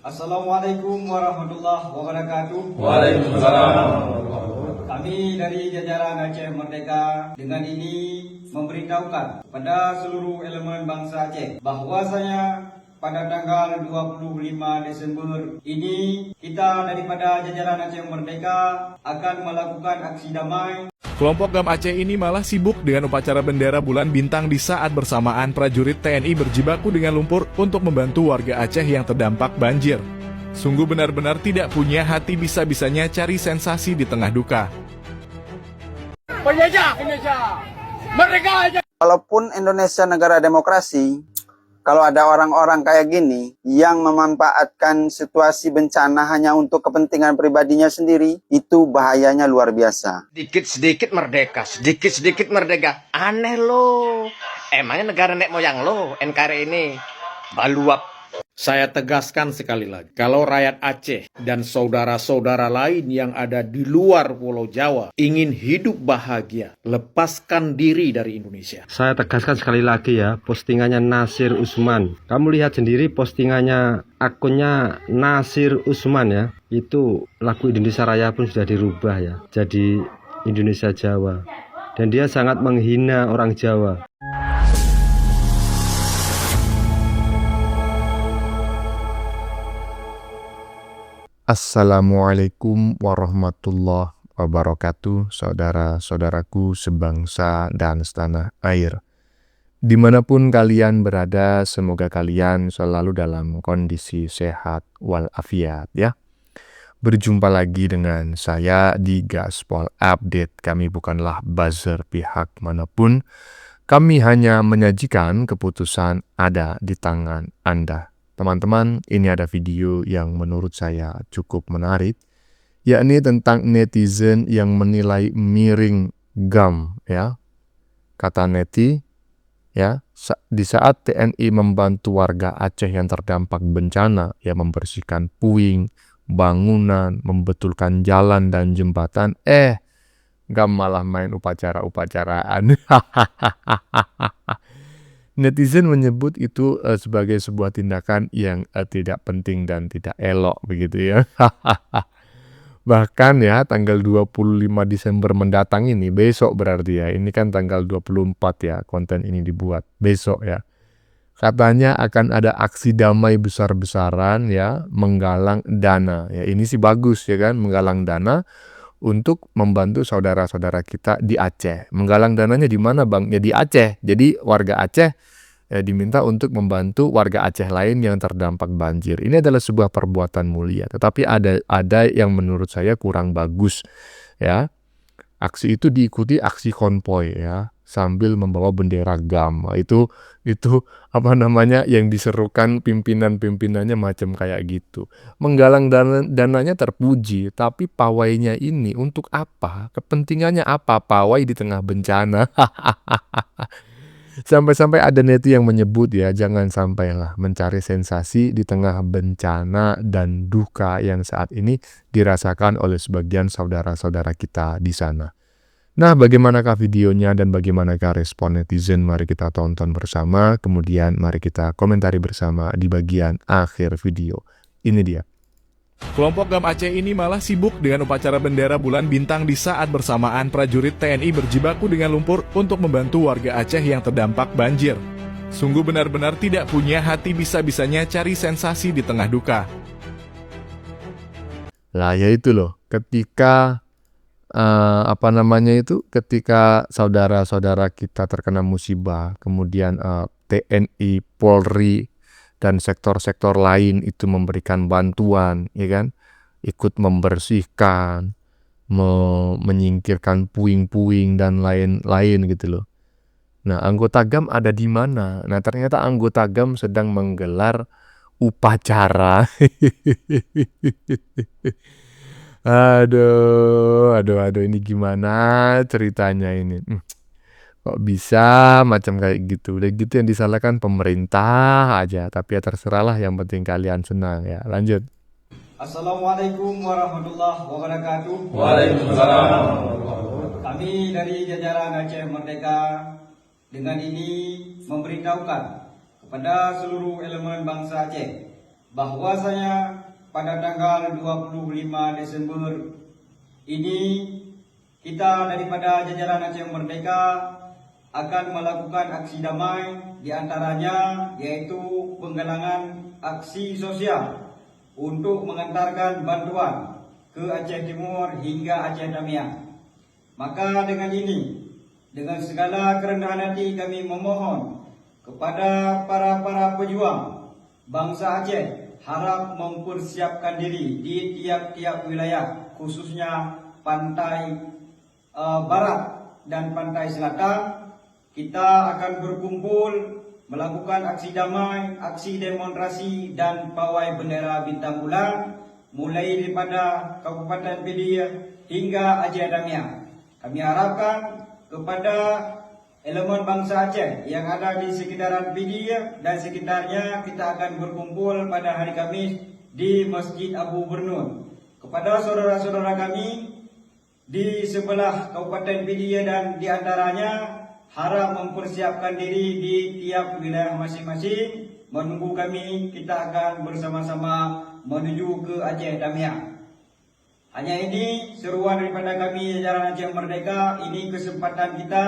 Assalamualaikum warahmatullahi wabarakatuh. Waalaikumsalam. Kami dari jajaran Aceh Merdeka dengan ini memberitahukan kepada seluruh elemen bangsa Aceh bahwasanya pada tanggal 25 Desember ini kita daripada jajaran Aceh Merdeka akan melakukan aksi damai. Kelompok GAM Aceh ini malah sibuk dengan upacara bendera bulan bintang di saat bersamaan prajurit TNI berjibaku dengan lumpur untuk membantu warga Aceh yang terdampak banjir. Sungguh benar-benar tidak punya hati bisa-bisanya cari sensasi di tengah duka. Penjajah, merdeka aja. Walaupun Indonesia negara demokrasi, kalau ada orang-orang kayak gini yang memanfaatkan situasi bencana hanya untuk kepentingan pribadinya sendiri, itu bahayanya luar biasa. Sedikit-sedikit merdeka. Aneh lo. Emangnya negara nek moyang lo, NKRI ini baluap. Saya tegaskan sekali lagi, kalau rakyat Aceh dan saudara-saudara lain yang ada di luar Pulau Jawa ingin hidup bahagia, lepaskan diri dari Indonesia. Saya tegaskan sekali lagi ya, postingannya Nasir Usman. Kamu lihat sendiri postingannya, akunnya Nasir Usman ya. Itu lagu Indonesia Raya pun sudah dirubah ya, jadi Indonesia Jawa. Dan dia sangat menghina orang Jawa. Assalamualaikum warahmatullahi wabarakatuh, saudara-saudaraku sebangsa dan setanah air. Dimanapun kalian berada, semoga kalian selalu dalam kondisi sehat walafiat ya. Berjumpa lagi dengan saya di Gaspol Update. Kami bukanlah buzzer pihak manapun. Kami hanya menyajikan keputusan ada di tangan Anda. Teman-teman, ini ada video yang menurut saya cukup menarik, yakni tentang netizen yang menilai miring GAM ya. Kata neti ya, di saat TNI membantu warga Aceh yang terdampak bencana, ya membersihkan puing, bangunan, membetulkan jalan dan jembatan, GAM malah main upacara-upacaraan. Netizen menyebut itu sebagai sebuah tindakan yang tidak penting dan tidak elok begitu ya. Bahkan ya tanggal 25 Desember mendatang ini, besok berarti ya, ini kan tanggal 24 ya konten ini dibuat, besok ya. Katanya akan ada aksi damai besar-besaran ya, menggalang dana. Ya ini sih bagus ya kan, menggalang dana untuk membantu saudara-saudara kita di Aceh. Menggalang dananya di mana bang? Ya di Aceh. Jadi warga Aceh diminta untuk membantu warga Aceh lain yang terdampak banjir. Ini adalah sebuah perbuatan mulia. Tetapi ada yang menurut saya kurang bagus ya. Aksi itu diikuti aksi konvoy ya, sambil membawa bendera GAM. Itu apa namanya yang diserukan pimpinan-pimpinannya macam kayak gitu. Menggalang dananya terpuji, tapi pawainya ini untuk apa? Kepentingannya apa pawai di tengah bencana? Sampai-sampai ada neti yang menyebut ya, jangan sampailah mencari sensasi di tengah bencana dan duka yang saat ini dirasakan oleh sebagian saudara-saudara kita di sana. Nah, bagaimanakah videonya dan bagaimanakah respon netizen? Mari kita tonton bersama, kemudian mari kita komentari bersama di bagian akhir video. Ini dia. Kelompok GAM Aceh ini malah sibuk dengan upacara bendera bulan bintang di saat bersamaan prajurit TNI berjibaku dengan lumpur untuk membantu warga Aceh yang terdampak banjir. Sungguh benar-benar tidak punya hati bisa-bisanya cari sensasi di tengah duka. Lah ya itu loh, ketika ketika saudara-saudara kita terkena musibah, kemudian TNI, Polri, dan sektor-sektor lain itu memberikan bantuan, ya kan, ikut membersihkan, menyingkirkan puing-puing dan lain-lain gitu loh. Nah, anggota GAM ada di mana? Nah, ternyata anggota GAM sedang menggelar upacara. Aduh, ini gimana ceritanya ini? Kok bisa macam kayak gitu? Udah gitu yang disalahkan pemerintah aja, tapi ya terserahlah, yang penting kalian senang ya. Lanjut. Assalamualaikum warahmatullahi wabarakatuh. Waalaikumsalam. Kami dari jajaran Aceh Merdeka dengan ini memberitahukan kepada seluruh elemen bangsa Aceh bahwasanya pada tanggal 25 Desember ini kita daripada jajaran Aceh Merdeka akan melakukan aksi damai, diantaranya yaitu penggalangan aksi sosial untuk mengantarkan bantuan ke Aceh Timur hingga Aceh Damiang. Maka dengan ini, dengan segala kerendahan hati kami memohon kepada para pejuang bangsa Aceh harap mempersiapkan diri di tiap-tiap wilayah, khususnya pantai barat dan pantai selatan. Kita akan berkumpul melakukan aksi damai, aksi demonstrasi dan pawai bendera bintang bulan mulai daripada Kabupaten Pedia hingga Aceh Damiang. Kami harapkan kepada elemen bangsa Aceh yang ada di sekitaran Pedia dan sekitarnya, kita akan berkumpul pada hari Kamis di Masjid Abu Bernun. Kepada saudara-saudara kami di sebelah Kabupaten Pedia dan diantaranya, harap mempersiapkan diri di tiap wilayah masing-masing. Menunggu kami, kita akan bersama-sama menuju ke Aceh Damiang. Hanya ini seruan daripada kami jajaran Aceh Merdeka. Ini kesempatan kita,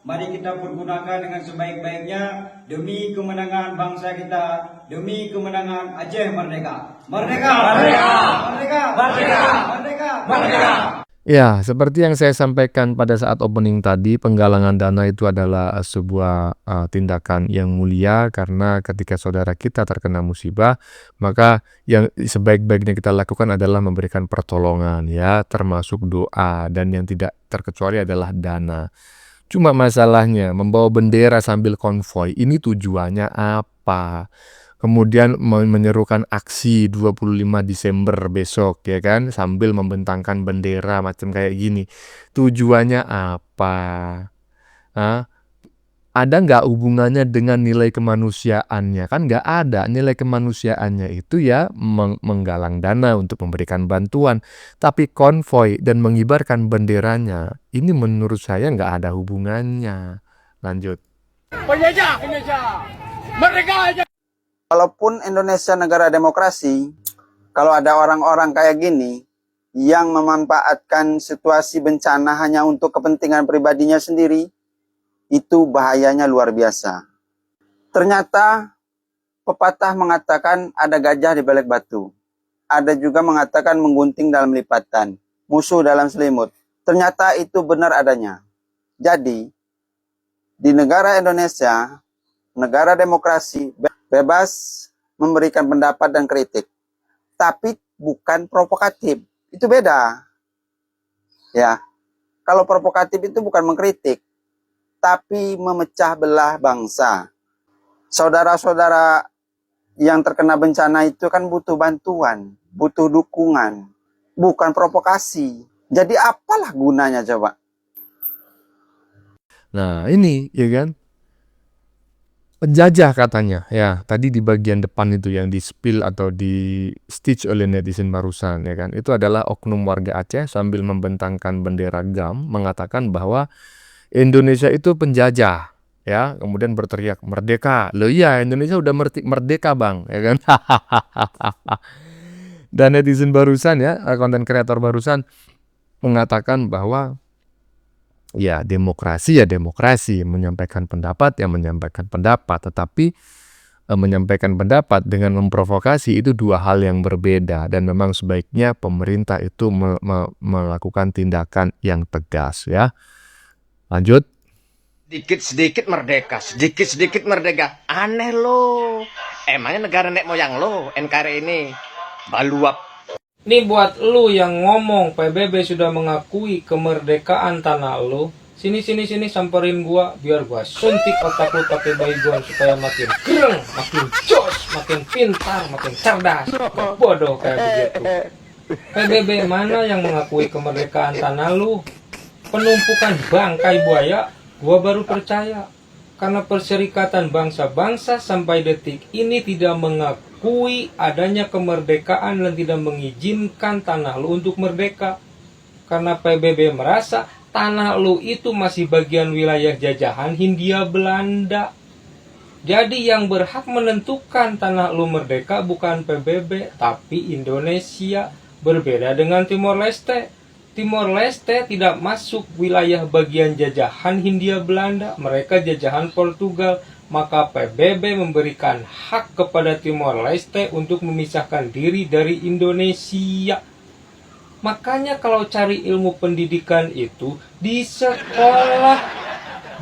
mari kita pergunakan dengan sebaik-baiknya demi kemenangan bangsa kita, demi kemenangan Aceh Merdeka. Merdeka! Merdeka! Merdeka! Merdeka! Merdeka! Merdeka! Ya, seperti yang saya sampaikan pada saat opening tadi, penggalangan dana itu adalah sebuah tindakan yang mulia, karena ketika saudara kita terkena musibah, maka yang sebaik-baiknya kita lakukan adalah memberikan pertolongan, ya, termasuk doa, dan yang tidak terkecuali adalah dana. Cuma masalahnya membawa bendera sambil konvoi, ini tujuannya apa? Kemudian menyerukan aksi 25 Desember besok, ya kan, sambil membentangkan bendera macam kayak gini. Tujuannya apa? Ada nggak hubungannya dengan nilai kemanusiaannya? Kan nggak ada. Nilai kemanusiaannya itu ya menggalang dana untuk memberikan bantuan. Tapi konvoi dan mengibarkan benderanya, ini menurut saya nggak ada hubungannya. Lanjut. Penjajah Indonesia merdeka aja. Walaupun Indonesia negara demokrasi, kalau ada orang-orang kayak gini yang memanfaatkan situasi bencana hanya untuk kepentingan pribadinya sendiri, itu bahayanya luar biasa. Ternyata pepatah mengatakan ada gajah di balik batu. Ada juga mengatakan menggunting dalam lipatan, musuh dalam selimut. Ternyata itu benar adanya. Jadi, di negara Indonesia, negara demokrasi, bebas memberikan pendapat dan kritik, tapi bukan provokatif. Itu beda. Ya. Kalau provokatif itu bukan mengkritik, tapi memecah belah bangsa. Saudara-saudara yang terkena bencana itu kan butuh bantuan, butuh dukungan, bukan provokasi. Jadi apalah gunanya coba? Nah, ini ya kan, penjajah katanya, ya tadi di bagian depan itu yang di spill atau di stitch oleh netizen barusan, ya kan, itu adalah oknum warga Aceh sambil membentangkan bendera GAM mengatakan bahwa Indonesia itu penjajah, ya, kemudian berteriak merdeka. Loh iya, Indonesia udah merdeka bang, ya kan. Dan netizen barusan, ya, konten kreator barusan mengatakan bahwa ya demokrasi, menyampaikan pendapat, tetapi menyampaikan pendapat dengan memprovokasi itu dua hal yang berbeda, dan memang sebaiknya pemerintah itu melakukan tindakan yang tegas, ya. Lanjut. Sedikit-sedikit merdeka. Aneh lo. Emangnya negara nek moyang lo, NKRI ini baluap. Ini buat lu yang ngomong PBB sudah mengakui kemerdekaan tanah lu. Sini samperin gua biar gua suntik otak lu pakai baygon supaya makin keren, makin jos, makin pintar, makin cerdas. Bodoh kayak begitu. PBB mana yang mengakui kemerdekaan tanah lu? Penumpukan bangkai buaya, gua baru percaya. Karena Perserikatan Bangsa-Bangsa sampai detik ini tidak mengakui adanya kemerdekaan dan tidak mengizinkan tanah lu untuk merdeka. Karena PBB merasa tanah lu itu masih bagian wilayah jajahan Hindia Belanda. Jadi yang berhak menentukan tanah lu merdeka bukan PBB, tapi Indonesia. Berbeda dengan Timor Leste. Timor Leste tidak masuk wilayah bagian jajahan Hindia Belanda, mereka jajahan Portugal. Maka PBB memberikan hak kepada Timor Leste untuk memisahkan diri dari Indonesia. Makanya kalau cari ilmu pendidikan itu di sekolah,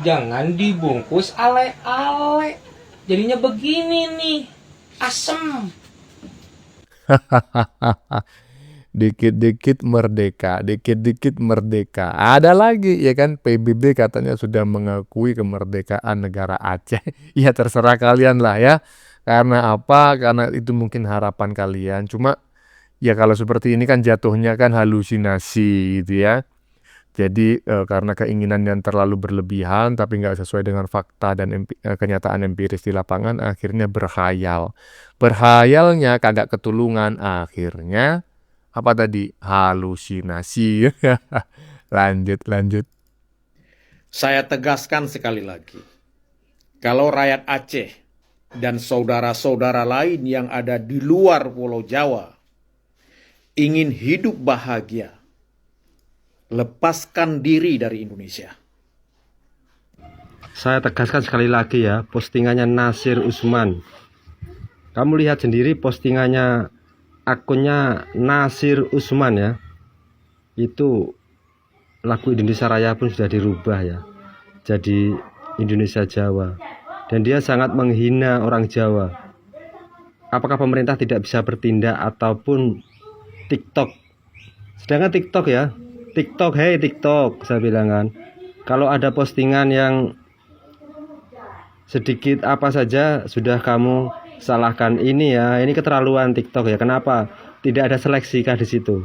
jangan dibungkus ale-ale. Jadinya begini nih, asem. Dikit-dikit merdeka, dikit-dikit merdeka. Ada lagi ya kan, PBB katanya sudah mengakui kemerdekaan negara Aceh. Ya terserah kalian lah ya. Karena apa? Karena itu mungkin harapan kalian. Cuma ya kalau seperti ini kan jatuhnya kan halusinasi gitu ya. Jadi karena keinginan yang terlalu berlebihan tapi nggak sesuai dengan fakta dan kenyataan empiris di lapangan, akhirnya berkhayal. Berkhayalnya kagak ketulungan, akhirnya apa tadi? Halusinasi. Lanjut. Saya tegaskan sekali lagi, kalau rakyat Aceh dan saudara-saudara lain yang ada di luar Pulau Jawa ingin hidup bahagia, lepaskan diri dari Indonesia. Saya tegaskan sekali lagi ya, postingannya Nasir Usman. Kamu lihat sendiri postingannya, akunnya Nasir Usman ya. Itu lagu Indonesia Raya pun sudah dirubah ya, jadi Indonesia Jawa. Dan dia sangat menghina orang Jawa. Apakah pemerintah tidak bisa bertindak ataupun TikTok? Sedangkan TikTok ya, TikTok, hey TikTok, saya bilang kan, kalau ada postingan yang sedikit apa saja sudah kamu salahkan. Ini ya, ini keterlaluan TikTok ya. Kenapa tidak ada seleksi kah di situ?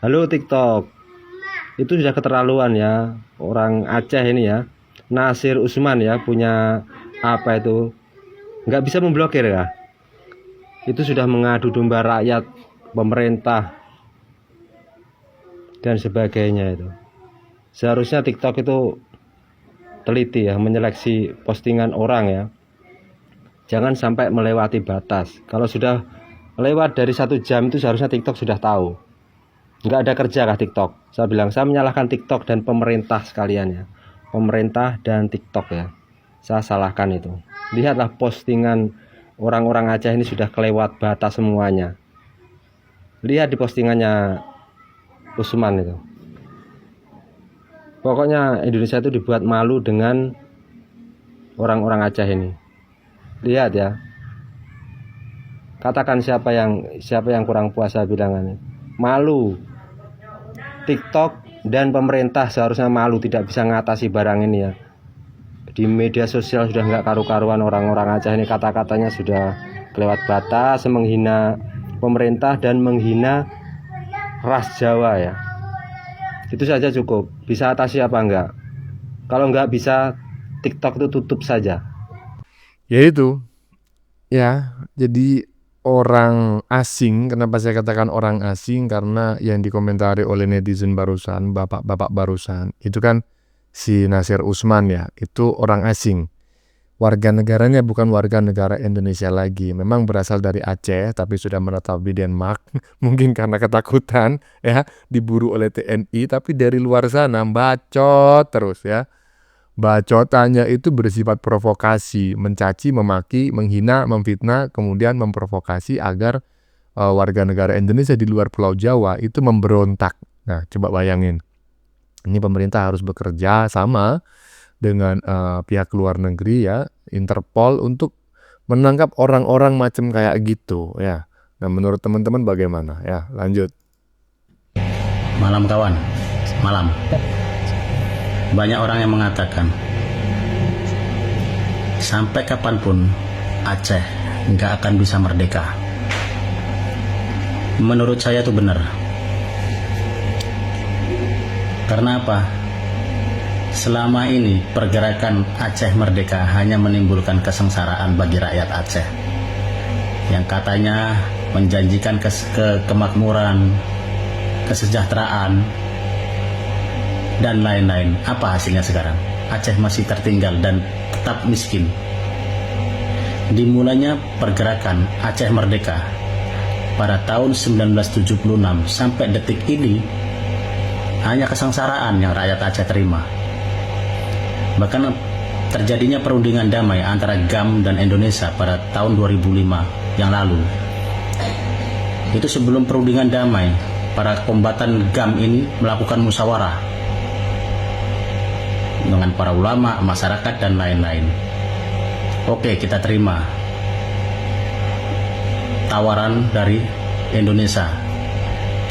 Halo TikTok, itu sudah keterlaluan ya. Orang Aceh ini ya, Nasir Usman ya, punya apa itu, nggak bisa memblokir ya. Itu sudah mengadu domba rakyat, pemerintah dan sebagainya itu. Seharusnya TikTok itu teliti ya, menyeleksi postingan orang ya. Jangan sampai melewati batas. Kalau sudah lewat dari 1 jam itu seharusnya TikTok sudah tahu. Nggak ada kerja kah TikTok? Saya bilang, saya menyalahkan TikTok dan pemerintah sekalian ya. Pemerintah dan TikTok ya. Saya salahkan itu. Lihatlah postingan orang-orang Aceh ini sudah kelewat batas semuanya. Lihat di postingannya Usman itu. Pokoknya Indonesia itu dibuat malu dengan orang-orang Aceh ini. Lihat ya. Katakan siapa yang kurang puas, saya bilangannya. Malu. TikTok dan pemerintah seharusnya malu, tidak bisa ngatasi barang ini ya. Di media sosial sudah nggak karu-karuan orang-orang Aceh ini, kata-katanya sudah kelewat batas, menghina pemerintah dan menghina ras Jawa ya. Itu saja cukup. Bisa atasi apa enggak? Kalau enggak bisa, TikTok itu tutup saja. Ya itu. Ya, jadi orang asing, kenapa saya katakan orang asing? Karena yang dikomentari oleh netizen barusan, bapak-bapak barusan, itu kan si Nasir Usman ya, itu orang asing. Warga negaranya bukan warga negara Indonesia lagi. Memang berasal dari Aceh, tapi sudah menetap di Denmark. Mungkin karena ketakutan ya, diburu oleh TNI, tapi dari luar sana bacot terus ya. Bacotannya itu bersifat provokasi, mencaci, memaki, menghina, memfitnah, kemudian memprovokasi agar warga negara Indonesia di luar Pulau Jawa itu memberontak. Nah, coba bayangin. Ini pemerintah harus bekerja sama dengan pihak luar negeri ya, Interpol, untuk menangkap orang-orang macam kayak gitu ya. Nah, menurut teman-teman bagaimana? Ya, lanjut. Malam kawan, malam. Banyak orang yang mengatakan sampai kapanpun Aceh nggak akan bisa merdeka. Menurut saya itu benar. Karena apa? Selama ini pergerakan Aceh merdeka hanya menimbulkan kesengsaraan bagi rakyat Aceh yang katanya menjanjikan kemakmuran, kesejahteraan, dan lain-lain. Apa hasilnya sekarang? Aceh masih tertinggal dan tetap miskin. Dimulainya pergerakan Aceh Merdeka pada tahun 1976 sampai detik ini hanya kesengsaraan yang rakyat Aceh terima. Bahkan terjadinya perundingan damai antara GAM dan Indonesia pada tahun 2005 yang lalu. Itu sebelum perundingan damai, para kombatan GAM ini melakukan musyawarah dengan para ulama, masyarakat, dan lain-lain. Oke, kita terima tawaran dari Indonesia.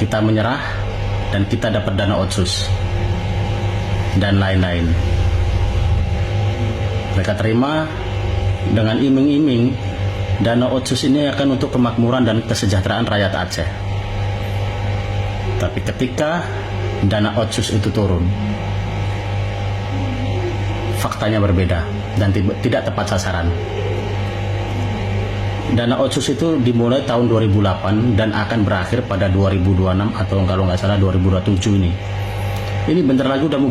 Kita menyerah dan kita dapat dana otsus dan lain-lain. Mereka terima dengan iming-iming dana otsus ini akan untuk kemakmuran dan kesejahteraan rakyat Aceh. Tapi ketika dana otsus itu turun, faktanya berbeda dan tidak tepat sasaran. Dana otsus itu dimulai tahun 2008 dan akan berakhir pada 2026 atau kalau nggak salah 2027 ini. Ini bentar lagi udah mau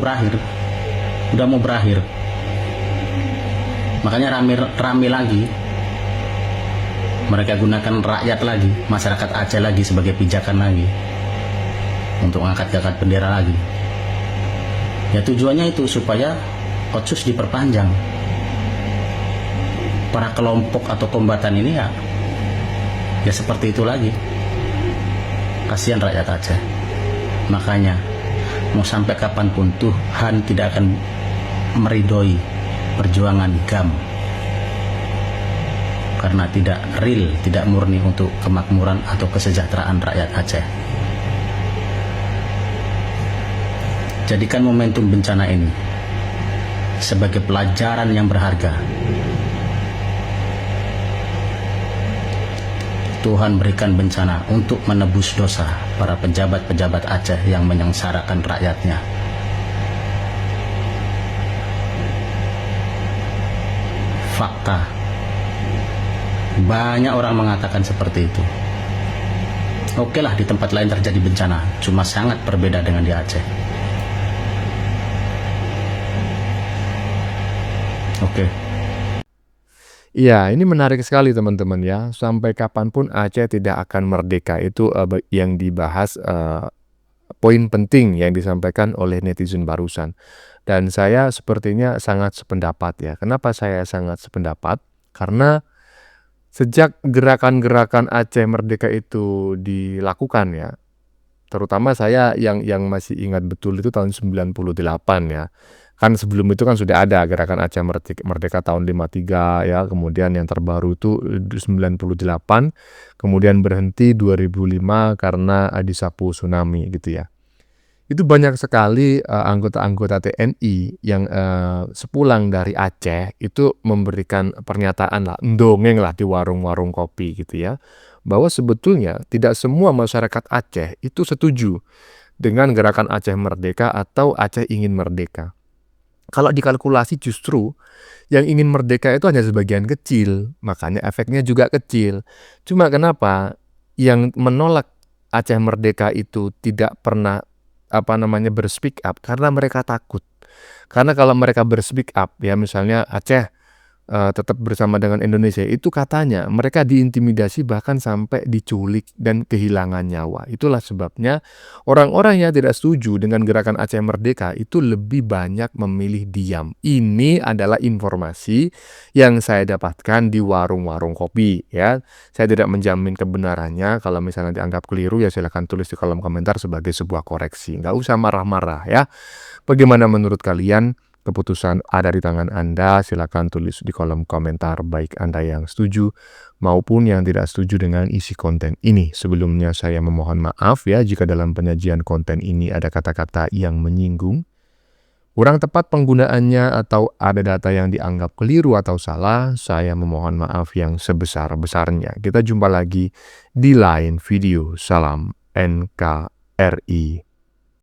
berakhir. Makanya rame lagi. Mereka gunakan rakyat lagi, masyarakat Aceh lagi sebagai pijakan lagi untuk mengangkat bendera lagi. Ya tujuannya itu supaya otsus diperpanjang. Para kelompok atau kombatan ini ya seperti itu lagi. Kasihan rakyat Aceh. Makanya mau sampai kapanpun Tuhan tidak akan meridhoi perjuangan GAM karena tidak real, tidak murni untuk kemakmuran atau kesejahteraan rakyat Aceh. Jadikan momentum bencana ini sebagai pelajaran yang berharga. Tuhan berikan bencana untuk menebus dosa para pejabat-pejabat Aceh yang menyengsarakan rakyatnya. Fakta, banyak orang mengatakan seperti itu. Oke lah, di tempat lain terjadi bencana, cuma sangat berbeda dengan di Aceh. Oke. Iya, ini menarik sekali teman-teman ya. Sampai kapanpun Aceh tidak akan merdeka, itu yang dibahas, poin penting yang disampaikan oleh netizen barusan. Dan saya sepertinya sangat sependapat ya. Kenapa saya sangat sependapat? Karena sejak gerakan-gerakan Aceh Merdeka itu dilakukan ya, terutama saya yang masih ingat betul itu tahun 98 ya. Kan sebelum itu kan sudah ada gerakan Aceh Merdeka tahun 53 ya, kemudian yang terbaru itu 98, kemudian berhenti 2005 karena disapu tsunami gitu ya. Itu banyak sekali anggota-anggota TNI yang sepulang dari Aceh itu memberikan pernyataan lah, ndongeng lah di warung-warung kopi gitu ya, bahwa sebetulnya tidak semua masyarakat Aceh itu setuju dengan gerakan Aceh Merdeka atau Aceh ingin merdeka. Kalau dikalkulasi justru yang ingin merdeka itu hanya sebagian kecil, makanya efeknya juga kecil. Cuma kenapa yang menolak Aceh Merdeka itu tidak pernah berspeak up? Karena mereka takut. Karena kalau mereka berspeak up ya, misalnya Aceh tetap bersama dengan Indonesia, itu katanya mereka diintimidasi bahkan sampai diculik dan kehilangan nyawa. Itulah sebabnya orang-orang yang tidak setuju dengan gerakan Aceh Merdeka itu lebih banyak memilih diam. Ini adalah informasi yang saya dapatkan di warung-warung kopi ya. Saya tidak menjamin kebenarannya. Kalau misalnya dianggap keliru ya silakan tulis di kolom komentar sebagai sebuah koreksi. Nggak usah marah-marah ya. Bagaimana menurut kalian? Keputusan ada di tangan Anda, silakan tulis di kolom komentar baik Anda yang setuju maupun yang tidak setuju dengan isi konten ini. Sebelumnya saya memohon maaf ya jika dalam penyajian konten ini ada kata-kata yang menyinggung, kurang tepat penggunaannya atau ada data yang dianggap keliru atau salah, saya memohon maaf yang sebesar-besarnya. Kita jumpa lagi di lain video. Salam NKRI.